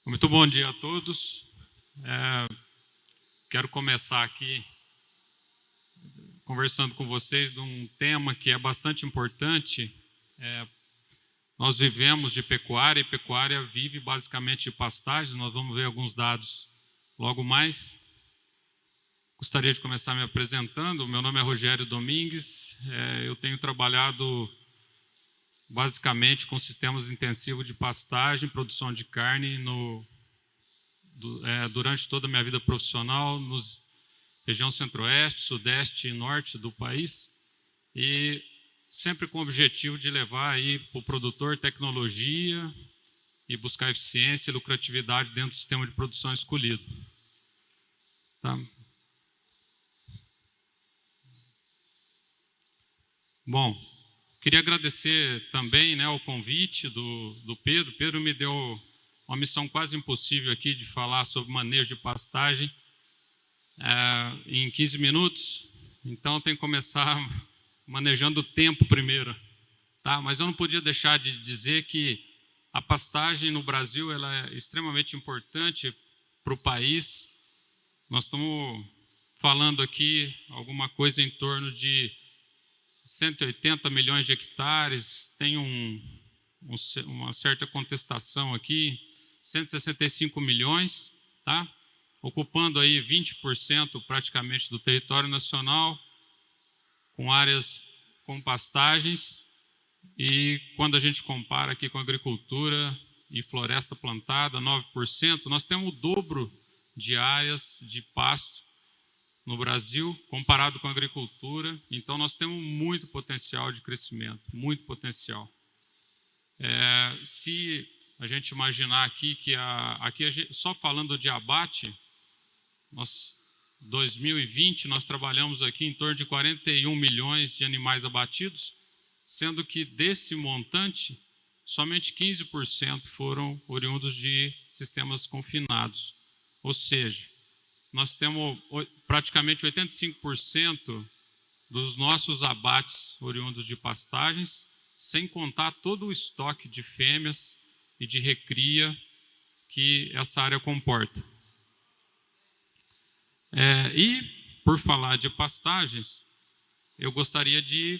Muito bom dia a todos. Quero começar aqui conversando com vocês de um tema que é bastante importante. Nós vivemos de pecuária e pecuária vive basicamente de pastagens. Nós vamos ver alguns dados logo mais. Gostaria de começar me apresentando. Meu nome é Rogério Domingues. Eu tenho trabalhado basicamente com sistemas intensivos de pastagem, produção de carne durante toda a minha vida profissional, nos região centro-oeste, sudeste e norte do país, e sempre com o objetivo de levar aí para o produtor tecnologia e buscar eficiência e lucratividade dentro do sistema de produção escolhido. Tá? Bom, queria agradecer também o convite do Pedro. Pedro me deu uma missão quase impossível aqui de falar sobre manejo de pastagem em 15 minutos. Então, tem que começar manejando o tempo primeiro. Tá? Mas eu não podia deixar de dizer que a pastagem no Brasil ela é extremamente importante para o país. Nós estamos falando aqui alguma coisa em torno de 180 milhões de hectares, tem uma certa contestação aqui, 165 milhões, tá? Ocupando aí 20% praticamente do território nacional, com áreas com pastagens, e quando a gente compara aqui com agricultura e floresta plantada, 9%, nós temos o dobro de áreas de pasto no Brasil, comparado com a agricultura. Então, nós temos muito potencial de crescimento, muito potencial. Se a gente imaginar aqui que só falando de abate, 2020, nós trabalhamos aqui em torno de 41 milhões de animais abatidos, sendo que desse montante, somente 15% foram oriundos de sistemas confinados. Ou seja, nós temos praticamente 85% dos nossos abates oriundos de pastagens, sem contar todo o estoque de fêmeas e de recria que essa área comporta. E, por falar de pastagens, eu gostaria de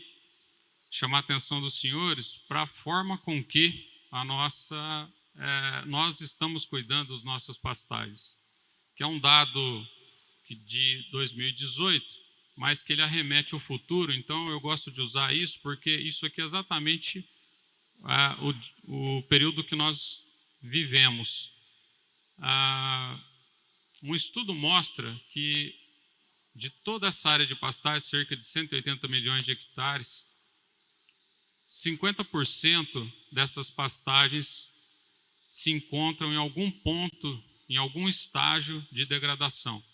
chamar a atenção dos senhores para a forma com que nós estamos cuidando das nossas pastagens, que é um dado de 2018, mas que ele arremete ao futuro. Então, eu gosto de usar isso, porque isso aqui é exatamente o período que nós vivemos. Um estudo mostra que de toda essa área de pastagem, cerca de 180 milhões de hectares, 50% dessas pastagens se encontram em algum ponto, em algum estágio de degradação,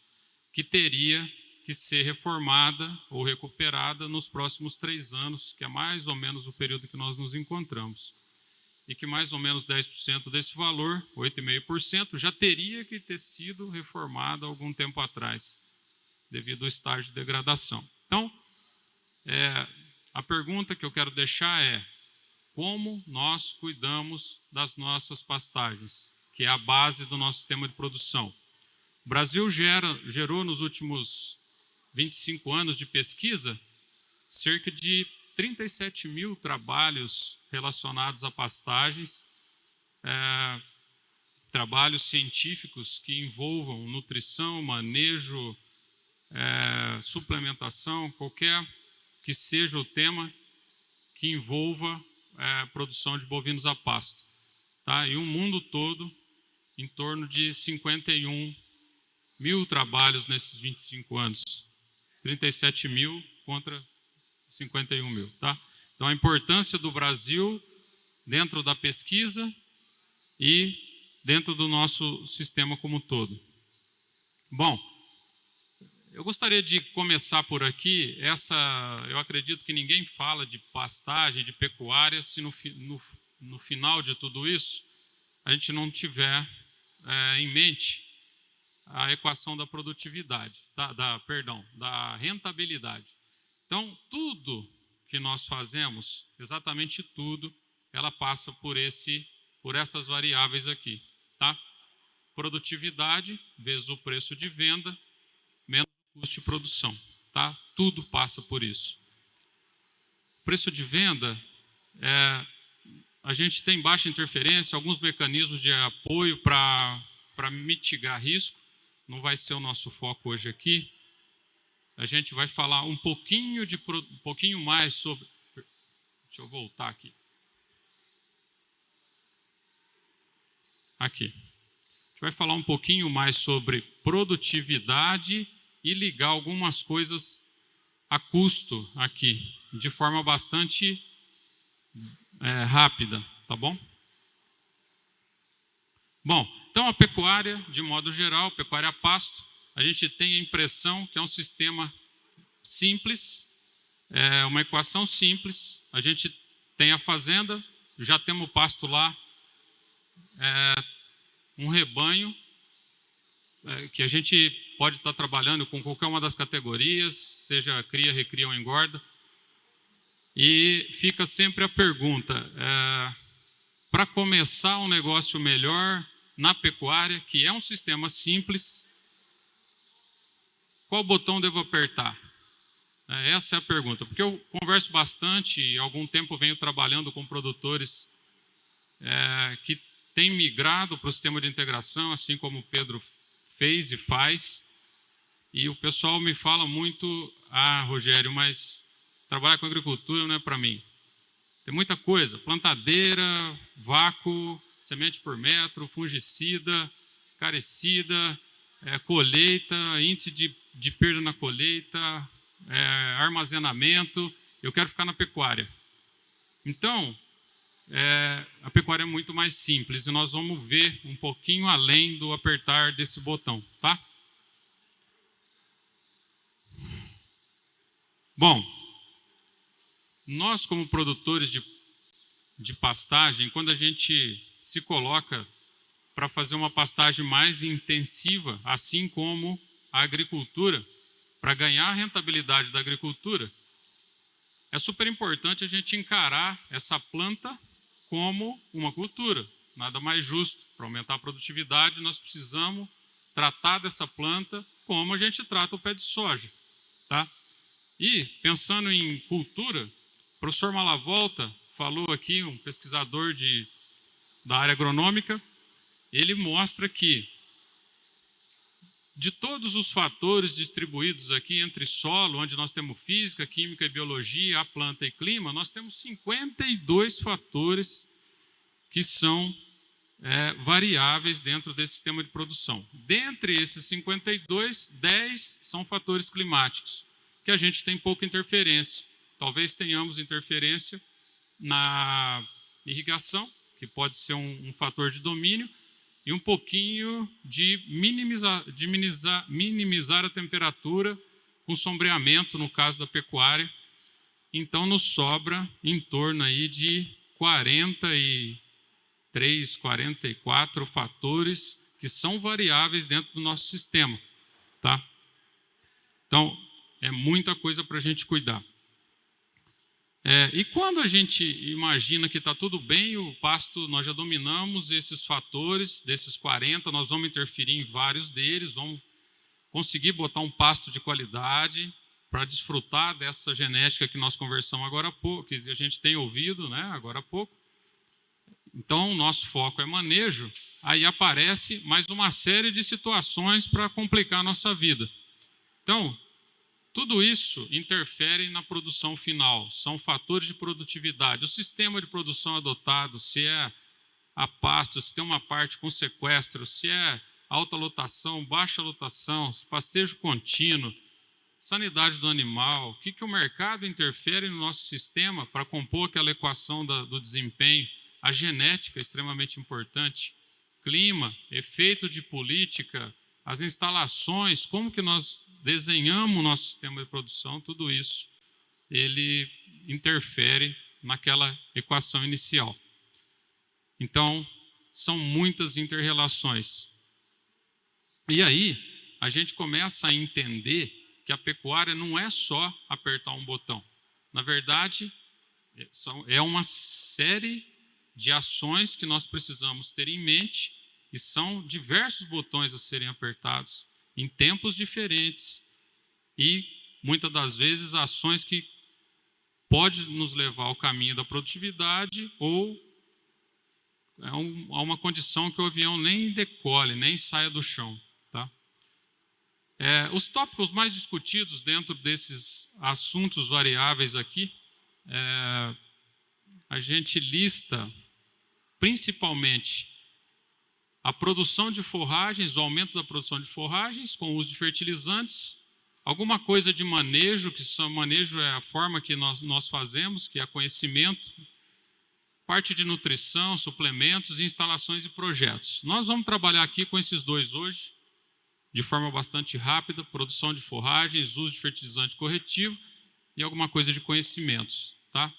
que teria que ser reformada ou recuperada nos próximos 3 anos, que é mais ou menos o período que nós nos encontramos. E que mais ou menos 10% desse valor, 8,5%, já teria que ter sido reformada algum tempo atrás, devido ao estágio de degradação. Então, a pergunta que eu quero deixar é: como nós cuidamos das nossas pastagens, que é a base do nosso sistema de produção? O Brasil gerou nos últimos 25 anos de pesquisa cerca de 37 mil trabalhos relacionados a pastagens, trabalhos científicos que envolvam nutrição, manejo, suplementação, qualquer que seja o tema que envolva produção de bovinos a pasto. Tá? E o mundo todo, em torno de 51 mil trabalhos nesses 25 anos. 37 mil contra 51 mil. Tá? Então, a importância do Brasil dentro da pesquisa e dentro do nosso sistema como um todo. Bom, eu gostaria de começar por aqui. Eu acredito que ninguém fala de pastagem, de pecuária, se no final de tudo isso a gente não tiver em mente a equação da produtividade, da rentabilidade. Então, tudo que nós fazemos, exatamente tudo, ela passa por essas variáveis aqui, tá? produtividade vezes o preço de venda, menos o custo de produção. Tá? Tudo passa por isso. Preço de venda, a gente tem baixa interferência, alguns mecanismos de apoio para mitigar risco. Não vai ser o nosso foco hoje aqui. A gente vai falar um pouquinho mais sobre... Deixa eu voltar aqui. Aqui. A gente vai falar um pouquinho mais sobre produtividade e ligar algumas coisas a custo aqui, de forma bastante rápida, tá bom? Bom, então a pecuária, de modo geral, pecuária a pasto, a gente tem a impressão que é um sistema simples, uma equação simples. A gente tem a fazenda, já temos o pasto lá, um rebanho que a gente pode estar trabalhando com qualquer uma das categorias, seja cria, recria ou engorda. E fica sempre a pergunta, para começar um negócio melhor na pecuária, que é um sistema simples, qual botão devo apertar? Essa é a pergunta, porque eu converso bastante e há algum tempo venho trabalhando com produtores que têm migrado para o sistema de integração, assim como o Pedro fez e faz, e o pessoal me fala muito, Rogério, mas trabalhar com agricultura não é para mim. Tem muita coisa, plantadeira, vácuo, semente por metro, fungicida, carecida, colheita, índice de perda na colheita, armazenamento. Eu quero ficar na pecuária. Então, a pecuária é muito mais simples e nós vamos ver um pouquinho além do apertar desse botão, tá? Bom, nós como produtores de pastagem, quando a gente se coloca para fazer uma pastagem mais intensiva, assim como a agricultura, para ganhar a rentabilidade da agricultura, é super importante a gente encarar essa planta como uma cultura. Nada mais justo. Para aumentar a produtividade, nós precisamos tratar dessa planta como a gente trata o pé de soja. Tá? E, pensando em cultura, o professor Malavolta falou aqui, um pesquisador da área agronômica, ele mostra que de todos os fatores distribuídos aqui entre solo, onde nós temos física, química e biologia, a planta e clima, nós temos 52 fatores que são variáveis dentro desse sistema de produção. Dentre esses 52, 10 são fatores climáticos, que a gente tem pouca interferência. Talvez tenhamos interferência na irrigação, que pode ser um fator de domínio, e um pouquinho de minimizar a temperatura com sombreamento, no caso da pecuária. Então, nos sobra em torno aí de 43, 44 fatores que são variáveis dentro do nosso sistema. Tá? Então, é muita coisa para a gente cuidar. E quando a gente imagina que está tudo bem, o pasto, nós já dominamos esses fatores, desses 40, nós vamos interferir em vários deles, vamos conseguir botar um pasto de qualidade para desfrutar dessa genética que nós conversamos agora há pouco, que a gente tem ouvido, né, agora há pouco. Então, o nosso foco é manejo, aí aparece mais uma série de situações para complicar a nossa vida. Então, tudo isso interfere na produção final, são fatores de produtividade. O sistema de produção adotado, se é a pasto, se tem uma parte com sequestro, se é alta lotação, baixa lotação, pastejo contínuo, sanidade do animal, o que o mercado interfere no nosso sistema para compor aquela equação do desempenho, a genética é extremamente importante, clima, efeito de política, as instalações, como que nós desenhamos o nosso sistema de produção, tudo isso, ele interfere naquela equação inicial. Então, são muitas interrelações. E aí, a gente começa a entender que a pecuária não é só apertar um botão. Na verdade, é uma série de ações que nós precisamos ter em mente E são diversos botões a serem apertados em tempos diferentes e, muitas das vezes, ações que podem nos levar ao caminho da produtividade ou a uma condição que o avião nem decole, nem saia do chão. Tá? Os tópicos mais discutidos dentro desses assuntos variáveis aqui, a gente lista principalmente a produção de forragens, o aumento da produção de forragens com o uso de fertilizantes, alguma coisa de manejo, manejo é a forma que nós fazemos, que é conhecimento, parte de nutrição, suplementos, instalações e projetos. Nós vamos trabalhar aqui com esses dois hoje, de forma bastante rápida, produção de forragens, uso de fertilizante corretivo e alguma coisa de conhecimentos. Tá?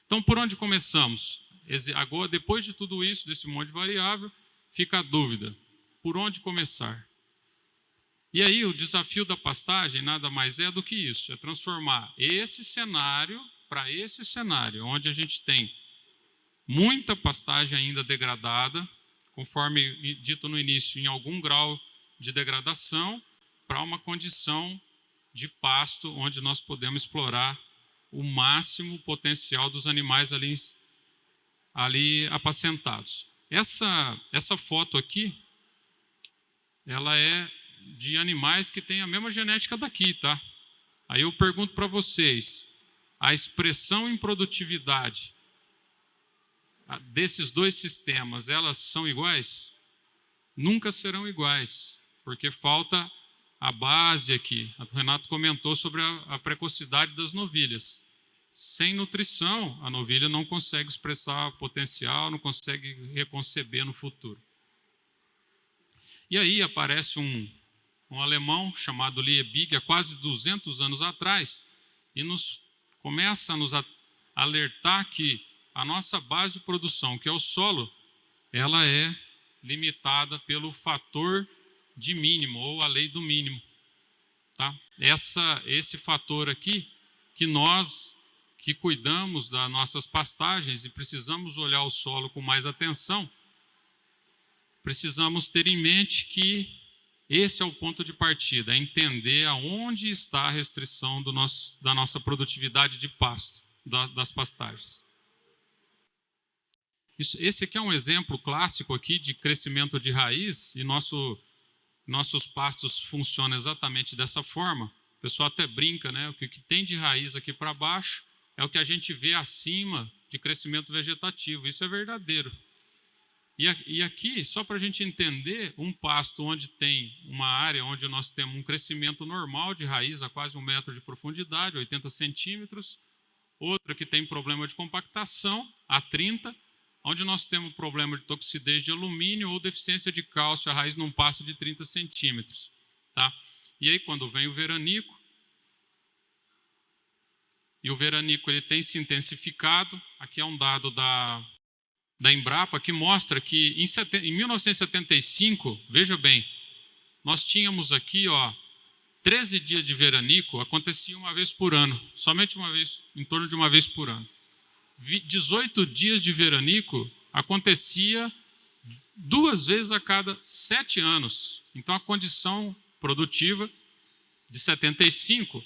Então, por onde começamos? Agora, depois de tudo isso, desse monte de variável, fica a dúvida, por onde começar? E aí o desafio da pastagem nada mais é do que isso, é transformar esse cenário para esse cenário, onde a gente tem muita pastagem ainda degradada, conforme dito no início, em algum grau de degradação, para uma condição de pasto, onde nós podemos explorar o máximo potencial dos animais ali apacentados. Essa foto aqui, ela é de animais que têm a mesma genética daqui, tá? Aí eu pergunto para vocês, a expressão em produtividade desses dois sistemas, elas são iguais? Nunca serão iguais, porque falta a base aqui. O Renato comentou sobre a precocidade das novilhas. Sem nutrição, a novilha não consegue expressar potencial, não consegue reconceber no futuro. E aí aparece um alemão chamado Liebig, há quase 200 anos atrás, e começa a nos alertar que a nossa base de produção, que é o solo, ela é limitada pelo fator de mínimo, ou a lei do mínimo. Tá? Esse fator aqui, que nós que cuidamos das nossas pastagens e precisamos olhar o solo com mais atenção, precisamos ter em mente que esse é o ponto de partida, é entender aonde está a restrição da nossa produtividade de pasto, das pastagens. Esse aqui é um exemplo clássico aqui de crescimento de raiz e nossos pastos funcionam exatamente dessa forma. O pessoal até brinca, né? O que tem de raiz aqui para baixo é o que a gente vê acima de crescimento vegetativo. Isso é verdadeiro. E aqui, só para a gente entender, um pasto onde tem uma área onde nós temos um crescimento normal de raiz a quase 1 metro de profundidade, 80 centímetros. Outra que tem problema de compactação, a 30, onde nós temos problema de toxidez de alumínio ou deficiência de cálcio, a raiz não passa de 30 centímetros. Tá? E aí, quando vem o veranico, e o veranico ele tem se intensificado, aqui é um dado da Embrapa, que mostra que em 1975, veja bem, nós tínhamos aqui 13 dias de veranico, acontecia uma vez por ano, somente uma vez, em torno de uma vez por ano. 18 dias de veranico acontecia 2 vezes a cada 7 anos. Então a condição produtiva de 75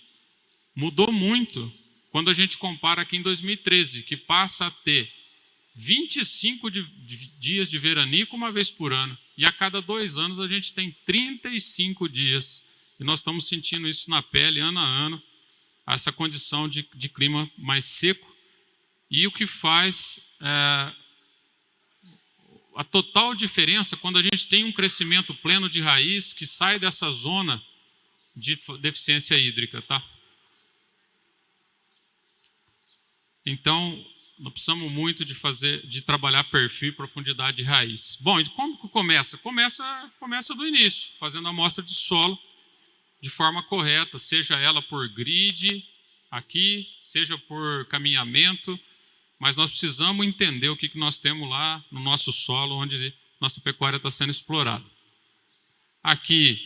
mudou muito quando a gente compara aqui em 2013, que passa a ter 25 dias de veranico uma vez por ano. E a cada 2 anos a gente tem 35 dias. E nós estamos sentindo isso na pele, ano a ano, essa condição de clima mais seco. E o que faz a total diferença quando a gente tem um crescimento pleno de raiz que sai dessa zona de deficiência hídrica. Tá? Então, nós precisamos muito de trabalhar perfil e profundidade de raiz. Bom, e como que começa? Começa do início, fazendo a amostra de solo de forma correta, seja ela por grid, aqui, seja por caminhamento, mas nós precisamos entender o que nós temos lá no nosso solo, onde nossa pecuária está sendo explorada. Aqui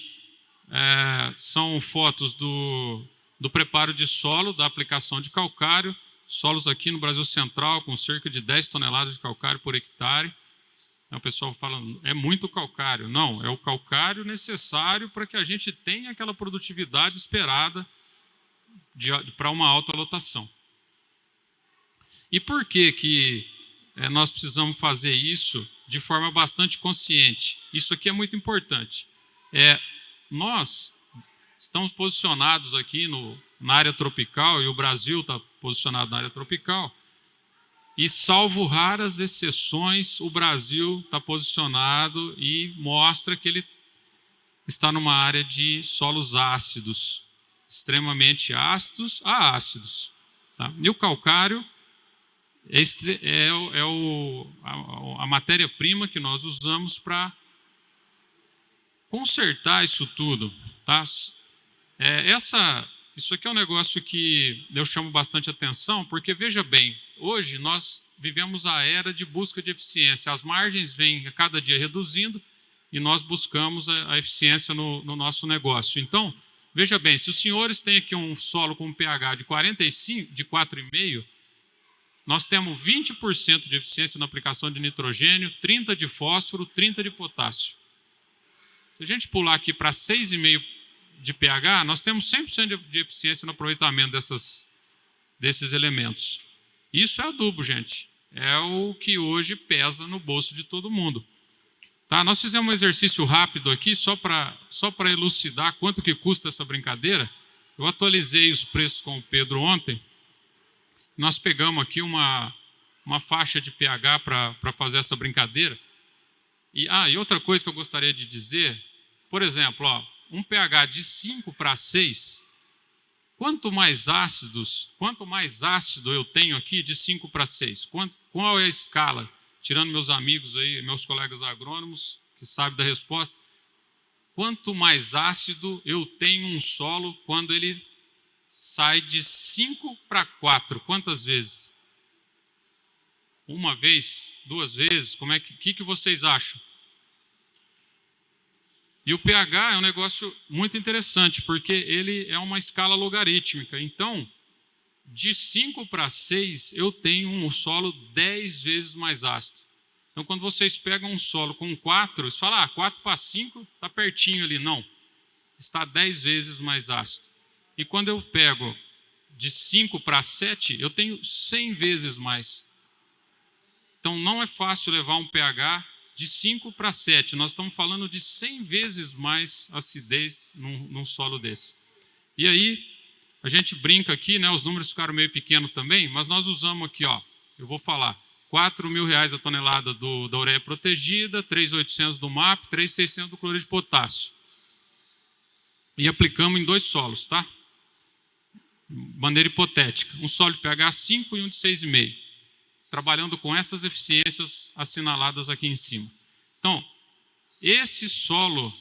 são fotos do preparo de solo, da aplicação de calcário, solos aqui no Brasil Central com cerca de 10 toneladas de calcário por hectare. O pessoal fala, é muito calcário. Não, é o calcário necessário para que a gente tenha aquela produtividade esperada para uma alta lotação. E por que nós precisamos fazer isso de forma bastante consciente? Isso aqui é muito importante. Nós estamos posicionados aqui na área tropical, e o Brasil está posicionado na área tropical, e salvo raras exceções, o Brasil está posicionado e mostra que ele está numa área de solos ácidos, extremamente ácidos a ácidos. Tá? E o calcário a matéria-prima que nós usamos para consertar isso tudo. Tá? Isso aqui é um negócio que eu chamo bastante atenção, porque, veja bem, hoje nós vivemos a era de busca de eficiência. As margens vêm a cada dia reduzindo e nós buscamos a eficiência no nosso negócio. Então, veja bem, se os senhores têm aqui um solo com um pH de 45, de 4,5, nós temos 20% de eficiência na aplicação de nitrogênio, 30% de fósforo, 30% de potássio. Se a gente pular aqui para 6,5 de pH, nós temos 100% de eficiência no aproveitamento desses elementos. Isso é adubo, gente. É o que hoje pesa no bolso de todo mundo. Tá? Nós fizemos um exercício rápido aqui, só para elucidar quanto que custa essa brincadeira. Eu atualizei os preços com o Pedro ontem. Nós pegamos aqui uma faixa de pH para fazer essa brincadeira. E outra coisa que eu gostaria de dizer, por exemplo, um pH de 5 para 6, quanto mais ácido eu tenho aqui de 5 para 6? Qual é a escala? Tirando meus amigos aí, meus colegas agrônomos, que sabem da resposta. Quanto mais ácido eu tenho um solo quando ele sai de 5 para 4? Quantas vezes? Uma vez? 2 vezes? Que vocês acham? E o pH é um negócio muito interessante, porque ele é uma escala logarítmica. Então, de 5 para 6, eu tenho um solo 10 vezes mais ácido. Então, quando vocês pegam um solo com 4, você fala, 4 para 5 está pertinho ali. Não, está 10 vezes mais ácido. E quando eu pego de 5 para 7, eu tenho 100 vezes mais. Então, não é fácil levar um pH de 5 para 7. Nós estamos falando de 100 vezes mais acidez num solo desse. E aí, a gente brinca aqui, né? Os números ficaram meio pequenos também, mas nós usamos aqui, eu vou falar, R$4.000 a tonelada da ureia protegida, 3.800 do MAP, 3.600 do cloreto de potássio. E aplicamos em 2 solos, tá? Maneira hipotética. Um solo de pH 5 e um de 6,5. Trabalhando com essas eficiências assinaladas aqui em cima. Então, esse solo,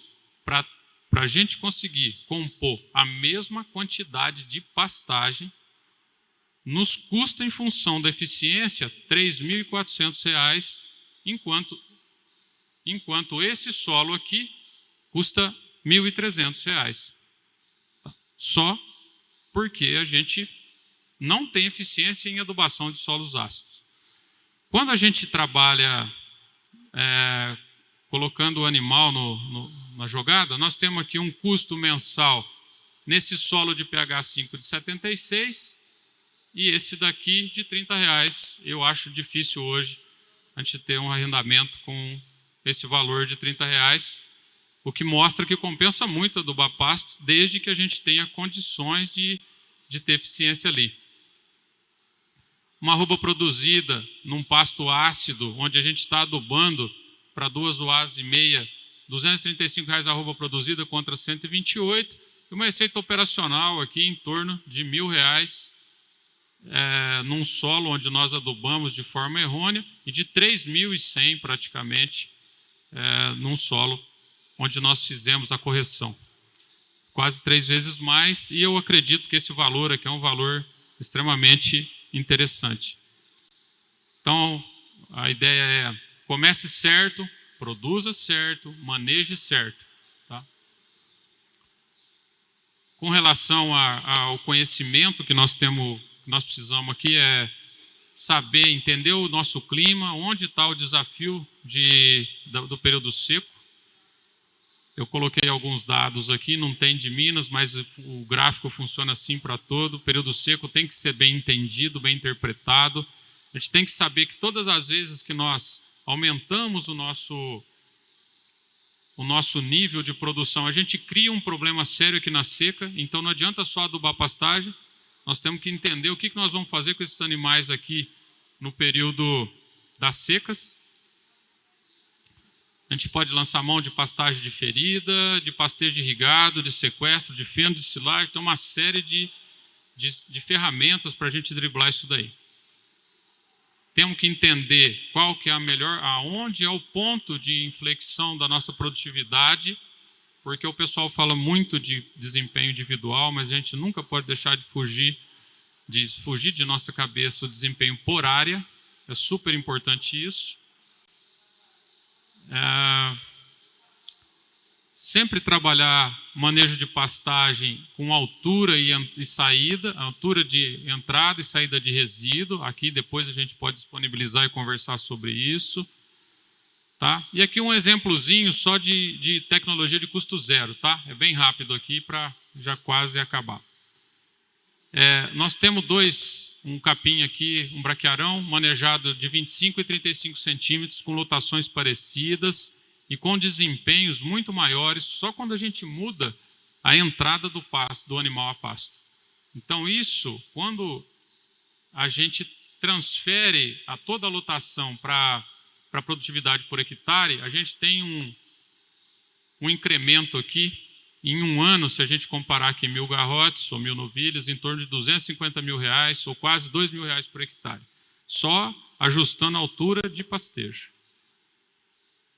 para a gente conseguir compor a mesma quantidade de pastagem, nos custa, em função da eficiência, R$3.400, enquanto esse solo aqui custa R$1.300. Só porque a gente não tem eficiência em adubação de solos ácidos. Quando a gente trabalha colocando o animal na jogada, nós temos aqui um custo mensal nesse solo de pH 5 de 76 e esse daqui de R$30. Eu acho difícil hoje a gente ter um arrendamento com esse valor de R$30, o que mostra que compensa muito adubar pasto, desde que a gente tenha condições de ter eficiência ali. Uma arroba produzida num pasto ácido, onde a gente está adubando para 2 UAs e meia, R$235 a arroba produzida contra 128, e uma receita operacional aqui em torno de R$1.000 num solo onde nós adubamos de forma errônea, e de 3.100 praticamente num solo onde nós fizemos a correção. Quase 3 vezes mais, e eu acredito que esse valor aqui é um valor extremamente interessante. Então, a ideia é: comece certo, produza certo, maneje certo. Tá? Com relação ao conhecimento que nós precisamos aqui, é saber, entender o nosso clima, onde está o desafio do período seco. Eu coloquei alguns dados aqui, não tem de Minas, mas o gráfico funciona assim para todo. O período seco tem que ser bem entendido, bem interpretado. A gente tem que saber que todas as vezes que nós aumentamos o nosso nível de produção, a gente cria um problema sério aqui na seca, então não adianta só adubar a pastagem, nós temos que entender o que nós vamos fazer com esses animais aqui no período das secas. A gente pode lançar mão de pastagem diferida, de pastejo irrigado, de sequestro, de feno, de silagem, tem uma série de ferramentas para a gente driblar isso daí. Temos que entender qual que é a melhor, aonde é o ponto de inflexão da nossa produtividade, porque o pessoal fala muito de desempenho individual, mas a gente nunca pode deixar de fugir de nossa cabeça o desempenho por área. É super importante isso. Sempre trabalhar manejo de pastagem com altura e saída, altura de entrada e saída de resíduo. Aqui depois a gente pode disponibilizar e conversar sobre isso. Tá? E aqui um exemplozinho só de tecnologia de custo zero. Tá? É bem rápido aqui para já quase acabar. Nós temos um capim aqui, um braquiarão, manejado de 25 e 35 centímetros, com lotações parecidas e com desempenhos muito maiores, só quando a gente muda a entrada do pasto, do animal a pasto. Então isso, quando a gente transfere toda a lotação para a produtividade por hectare, a gente tem um incremento aqui, em um ano, se a gente comparar aqui 1.000 garrotes ou 1.000 novilhas, em torno de R$250 mil, ou quase R$2.000 por hectare, só ajustando a altura de pastejo.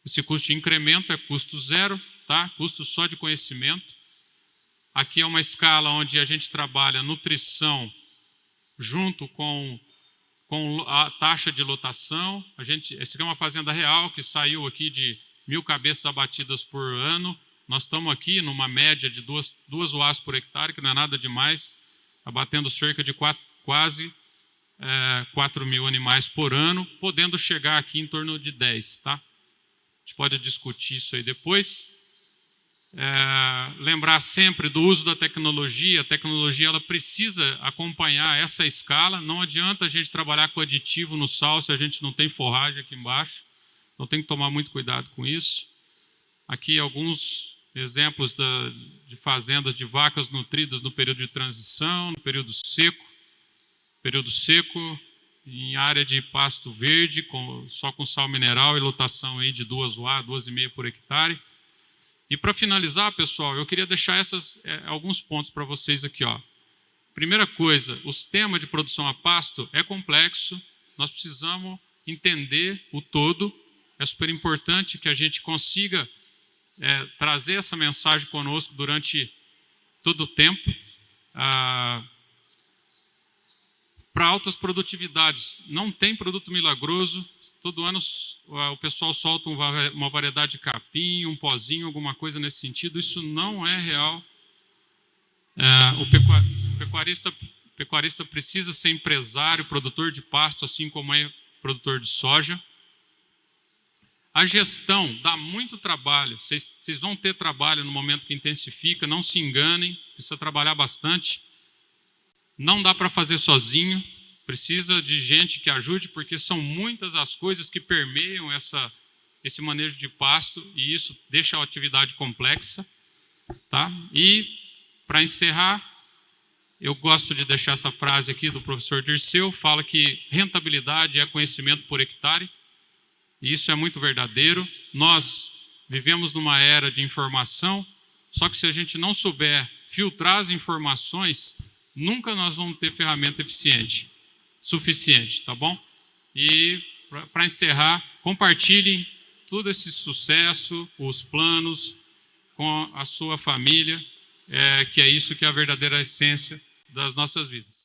Esse custo de incremento é custo zero, tá? Custo só de conhecimento. Aqui é uma escala onde a gente trabalha nutrição junto com a taxa de lotação. Essa aqui é uma fazenda real que saiu aqui de 1.000 cabeças abatidas por ano. Nós estamos aqui numa média de duas UAs por hectare, que não é nada demais, abatendo cerca de quase 4.000 animais por ano, podendo chegar aqui em torno de 10, tá? A gente pode discutir isso aí depois. Lembrar sempre do uso da tecnologia. A tecnologia ela precisa acompanhar essa escala. Não adianta a gente trabalhar com aditivo no sal se a gente não tem forragem aqui embaixo. Então tem que tomar muito cuidado com isso. Aqui alguns exemplos de fazendas de vacas nutridas no período de transição, no período seco. Período seco, em área de pasto verde, só com sal mineral e lotação aí de 2 UA, 2,5 por hectare. E para finalizar, pessoal, eu queria deixar alguns pontos para vocês aqui. Ó. Primeira coisa, o sistema de produção a pasto é complexo, nós precisamos entender o todo. É super importante que a gente consiga trazer essa mensagem conosco durante todo o tempo. Para altas produtividades, não tem produto milagroso. Todo ano o pessoal solta uma variedade de capim, um pozinho, alguma coisa nesse sentido. Isso não é real. O pecuarista precisa ser empresário, produtor de pasto, assim como é produtor de soja. A gestão dá muito trabalho. Vocês vão ter trabalho no momento que intensifica, não se enganem, precisa trabalhar bastante. Não dá para fazer sozinho, precisa de gente que ajude, porque são muitas as coisas que permeiam esse manejo de pasto e isso deixa a atividade complexa. Tá? E, para encerrar, eu gosto de deixar essa frase aqui do professor Dirceu, fala que rentabilidade é conhecimento por hectare. E isso é muito verdadeiro. Nós vivemos numa era de informação, só que se a gente não souber filtrar as informações, nunca nós vamos ter ferramenta suficiente, tá bom? E para encerrar, compartilhem todo esse sucesso, os planos com a sua família, que é isso que é a verdadeira essência das nossas vidas.